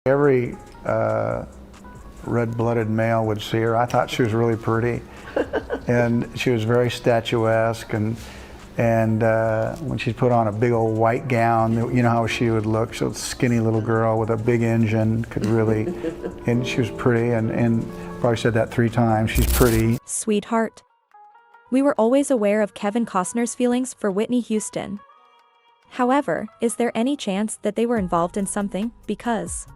Every red-blooded male would see her. I thought she was really pretty, and she was very statuesque. And when she put on a big old white gown, you know how she would look. She was a skinny little girl with a big engine, could really, and she was pretty. And probably said that 3 times. She's pretty. Sweetheart. We were always aware of Kevin Costner's feelings for Whitney Houston. However, is there any chance that they were involved in something? Because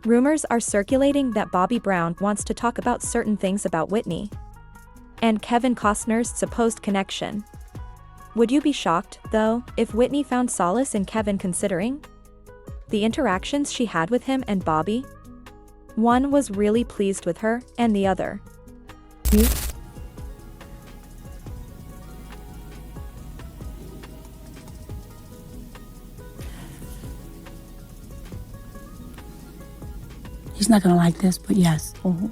rumors are circulating that Bobby Brown wants to talk about certain things about Whitney and Kevin Costner's supposed connection. Would you be shocked, though, if Whitney found solace in Kevin considering the interactions she had with him and Bobby? One was really pleased with her, and the other. He's not gonna like this, but yes. Mm-hmm.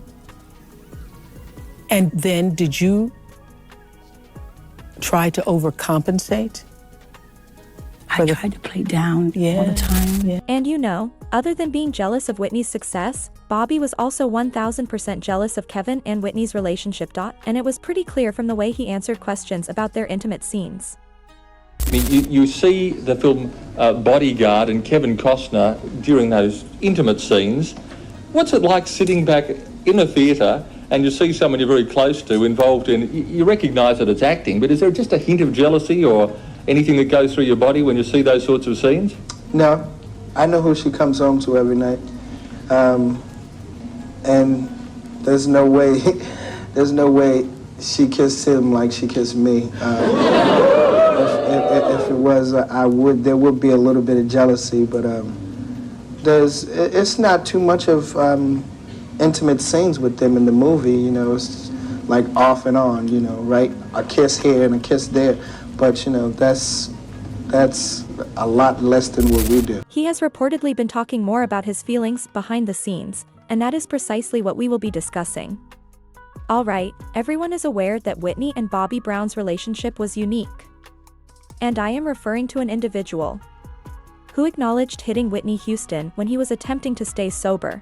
And then did you try to overcompensate? I tried to play down all the time. Yeah. And you know, other than being jealous of Whitney's success, Bobby was also 1000% jealous of Kevin and Whitney's relationship. And it was pretty clear from the way he answered questions about their intimate scenes. I mean, you see the film Bodyguard and Kevin Costner during those intimate scenes. What's it like sitting back in a theatre and you see someone you're very close to involved in, you recognise that it's acting, but is there just a hint of jealousy or anything that goes through your body when you see those sorts of scenes? No, I know who she comes home to every night. And there's no way she kissed him like she kissed me. If it was, there would be a little bit of jealousy, but it's not too much of intimate scenes with them in the movie, you know, it's like off and on, you know, right? A kiss here and a kiss there, but you know, that's a lot less than what we do. He has reportedly been talking more about his feelings behind the scenes, and that is precisely what we will be discussing. Alright, everyone is aware that Whitney and Bobby Brown's relationship was unique. And I am referring to an individual who acknowledged hitting Whitney Houston when he was attempting to stay sober.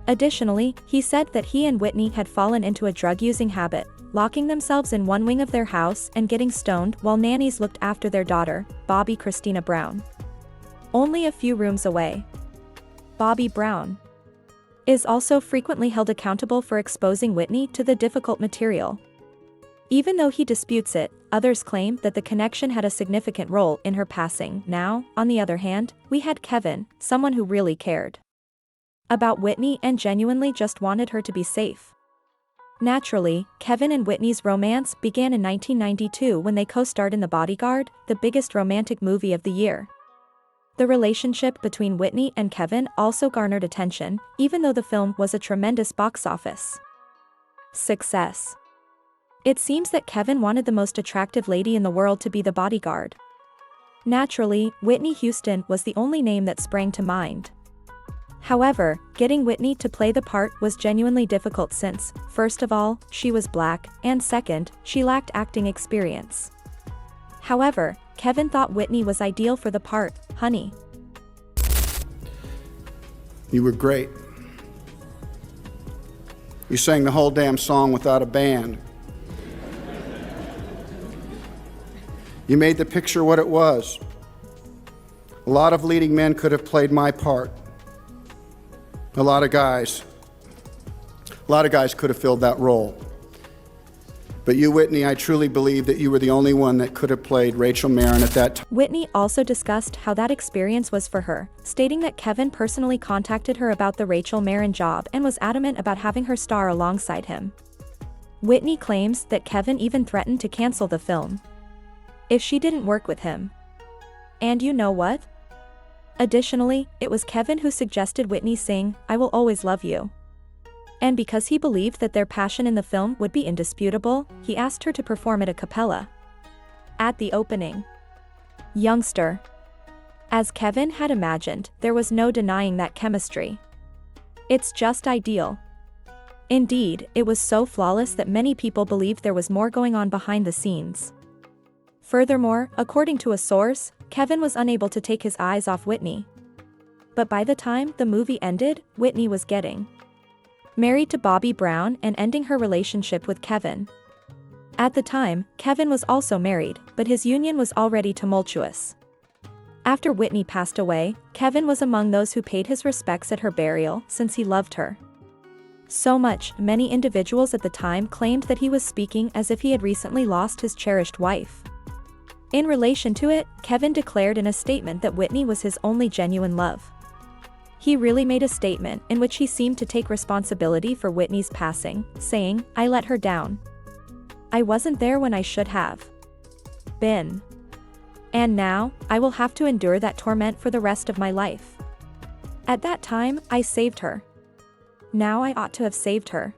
Additionally, he said that he and Whitney had fallen into a drug-using habit, locking themselves in one wing of their house and getting stoned while nannies looked after their daughter, Bobby Christina Brown, only a few rooms away. Bobby Brown is also frequently held accountable for exposing Whitney to the difficult material. Even though he disputes it, others claim that the connection had a significant role in her passing. Now, on the other hand, we had Kevin, someone who really cared about Whitney and genuinely just wanted her to be safe. Naturally, Kevin and Whitney's romance began in 1992 when they co-starred in The Bodyguard, the biggest romantic movie of the year. The relationship between Whitney and Kevin also garnered attention, even though the film was a tremendous box office success. It seems that Kevin wanted the most attractive lady in the world to be the bodyguard. Naturally, Whitney Houston was the only name that sprang to mind. However, getting Whitney to play the part was genuinely difficult since, first of all, she was black, and second, she lacked acting experience. However, Kevin thought Whitney was ideal for the part. Honey, You were great. You sang the whole damn song without a band. You made the picture what it was. A lot of leading men could have played my part. A lot of guys could have filled that role. But you, Whitney, I truly believe that you were the only one that could have played Rachel Marin at that time. Whitney also discussed how that experience was for her, stating that Kevin personally contacted her about the Rachel Marin job and was adamant about having her star alongside him. Whitney claims that Kevin even threatened to cancel the film if she didn't work with him. And you know what? Additionally, it was Kevin who suggested Whitney sing "I Will Always Love You." And because he believed that their passion in the film would be indisputable, he asked her to perform it a cappella at the opening. Youngster. As Kevin had imagined, there was no denying that chemistry. It's just ideal. Indeed, it was so flawless that many people believed there was more going on behind the scenes. Furthermore, according to a source, Kevin was unable to take his eyes off Whitney. But by the time the movie ended, Whitney was getting married to Bobby Brown and ending her relationship with Kevin. At the time, Kevin was also married, but his union was already tumultuous. After Whitney passed away, Kevin was among those who paid his respects at her burial since he loved her so much. Many individuals at the time claimed that he was speaking as if he had recently lost his cherished wife. In relation to it, Kevin declared in a statement that Whitney was his only genuine love. He really made a statement in which he seemed to take responsibility for Whitney's passing, saying, "I let her down. I wasn't there when I should have been. And now, I will have to endure that torment for the rest of my life. At that time, I saved her. Now I ought to have saved her.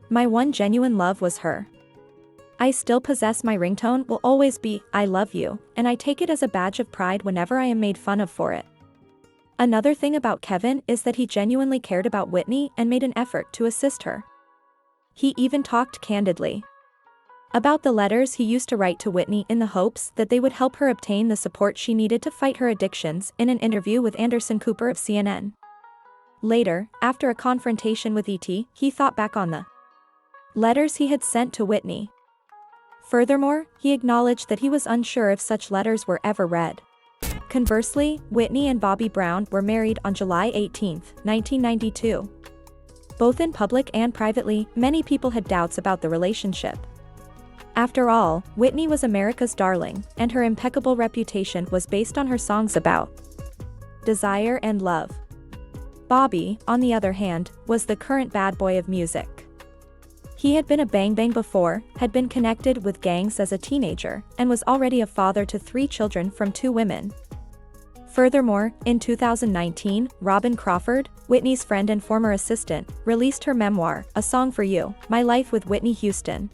My one genuine love was her. I still possess my ringtone will always be, 'I love you,' and I take it as a badge of pride whenever I am made fun of for it." Another thing about Kevin is that he genuinely cared about Whitney and made an effort to assist her. He even talked candidly about the letters he used to write to Whitney in the hopes that they would help her obtain the support she needed to fight her addictions in an interview with Anderson Cooper of CNN. Later, after a confrontation with E.T., he thought back on the letters he had sent to Whitney. Furthermore, he acknowledged that he was unsure if such letters were ever read. Conversely, Whitney and Bobby Brown were married on July 18, 1992. Both in public and privately, many people had doubts about the relationship. After all, Whitney was America's darling, and her impeccable reputation was based on her songs about desire and love. Bobby, on the other hand, was the current bad boy of music. He had been a bang-bang before, had been connected with gangs as a teenager, and was already a father to 3 children from 2 women. Furthermore, in 2019, Robin Crawford, Whitney's friend and former assistant, released her memoir, A Song for You, My Life with Whitney Houston.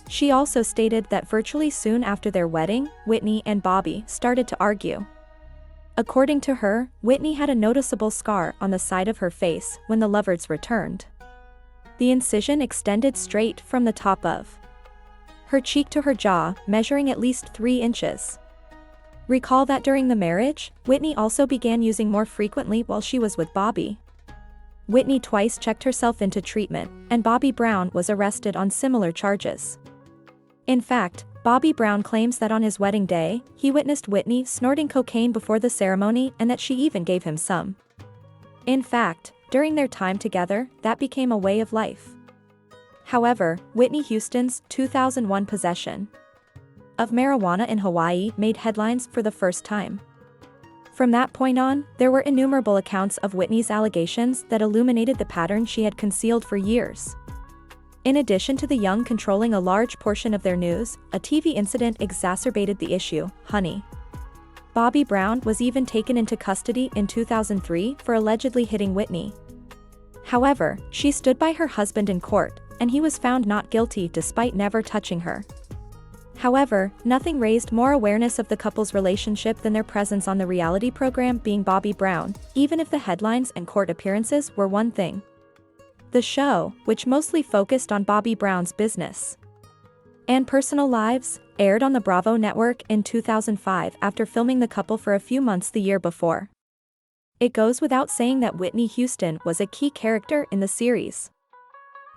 She also stated that virtually soon after their wedding, Whitney and Bobby started to argue. According to her, Whitney had a noticeable scar on the side of her face when the lovers returned. The incision extended straight from the top of her cheek to her jaw, measuring at least 3 inches. Recall that during the marriage, Whitney also began using more frequently while she was with Bobby. Whitney twice checked herself into treatment, and Bobby Brown was arrested on similar charges. In fact, Bobby Brown claims that on his wedding day, he witnessed Whitney snorting cocaine before the ceremony and that she even gave him some. In fact, during their time together, that became a way of life. However, Whitney Houston's 2001 possession of marijuana in Hawaii made headlines for the first time. From that point on, there were innumerable accounts of Whitney's allegations that illuminated the pattern she had concealed for years. In addition to the young controlling a large portion of their news, a TV incident exacerbated the issue, honey. Bobby Brown was even taken into custody in 2003 for allegedly hitting Whitney. However, she stood by her husband in court, and he was found not guilty despite never touching her. However, nothing raised more awareness of the couple's relationship than their presence on the reality program Being Bobby Brown, even if the headlines and court appearances were one thing. The show, which mostly focused on Bobby Brown's business and personal lives, aired on the Bravo network in 2005 after filming the couple for a few months the year before. It goes without saying that Whitney Houston was a key character in the series.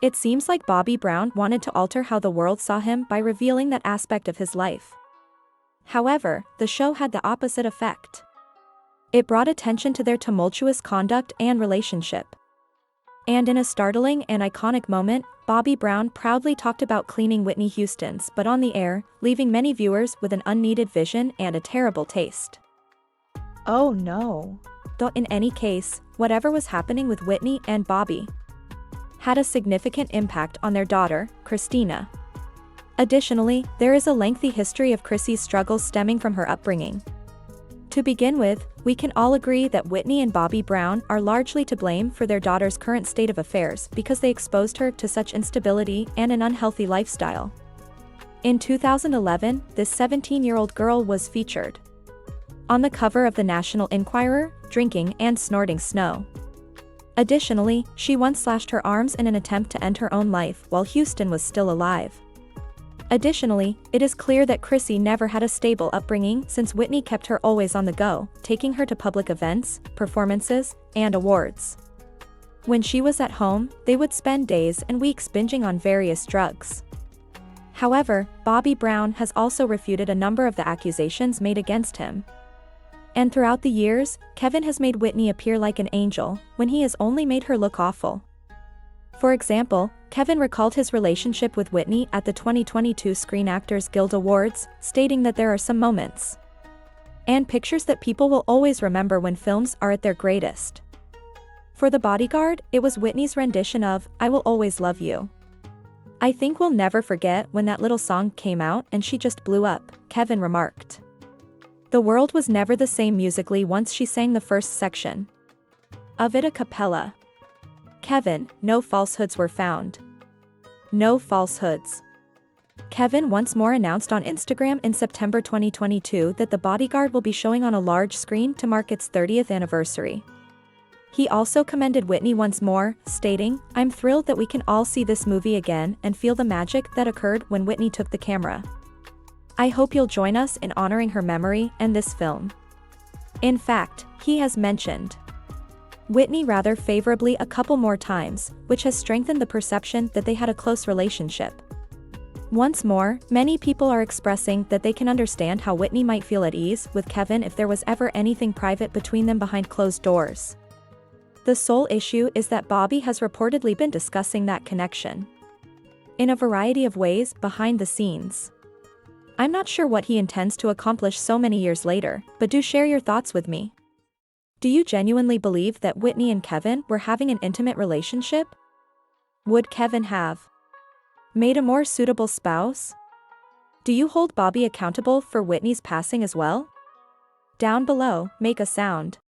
It seems like Bobby Brown wanted to alter how the world saw him by revealing that aspect of his life. However, the show had the opposite effect. It brought attention to their tumultuous conduct and relationship. And in a startling and iconic moment, Bobby Brown proudly talked about cleaning Whitney Houston's butt on the air, leaving many viewers with an unneeded vision and a terrible taste. Oh no. Though in any case, whatever was happening with Whitney and Bobby had a significant impact on their daughter, Christina. Additionally, there is a lengthy history of Chrissy's struggles stemming from her upbringing. To begin with, we can all agree that Whitney and Bobby Brown are largely to blame for their daughter's current state of affairs because they exposed her to such instability and an unhealthy lifestyle. In 2011, this 17-year-old girl was featured on the cover of the National Enquirer, drinking and snorting snow. Additionally, she once slashed her arms in an attempt to end her own life while Houston was still alive. Additionally, it is clear that Chrissy never had a stable upbringing since Whitney kept her always on the go, taking her to public events, performances, and awards. When she was at home, they would spend days and weeks binging on various drugs. However, Bobby Brown has also refuted a number of the accusations made against him. And throughout the years, Kevin has made Whitney appear like an angel, when he has only made her look awful. For example, Kevin recalled his relationship with Whitney at the 2022 Screen Actors Guild Awards, stating that there are some moments and pictures that people will always remember when films are at their greatest. For The Bodyguard, it was Whitney's rendition of "I Will Always Love You." "I think we'll never forget when that little song came out and she just blew up," Kevin remarked. "The world was never the same musically once she sang the first section of it a cappella." Kevin, no falsehoods were found. No falsehoods. Kevin once more announced on Instagram in September 2022 that The Bodyguard will be showing on a large screen to mark its 30th anniversary. He also commended Whitney once more, stating, "I'm thrilled that we can all see this movie again and feel the magic that occurred when Whitney took the camera. I hope you'll join us in honoring her memory and this film." In fact, he has mentioned Whitney rather favorably a couple more times, which has strengthened the perception that they had a close relationship. Once more, many people are expressing that they can understand how Whitney might feel at ease with Kevin if there was ever anything private between them behind closed doors. The sole issue is that Bobby has reportedly been discussing that connection in a variety of ways behind the scenes. I'm not sure what he intends to accomplish so many years later, but do share your thoughts with me. Do you genuinely believe that Whitney and Kevin were having an intimate relationship? Would Kevin have made a more suitable spouse? Do you hold Bobby accountable for Whitney's passing as well? Down below, make a sound.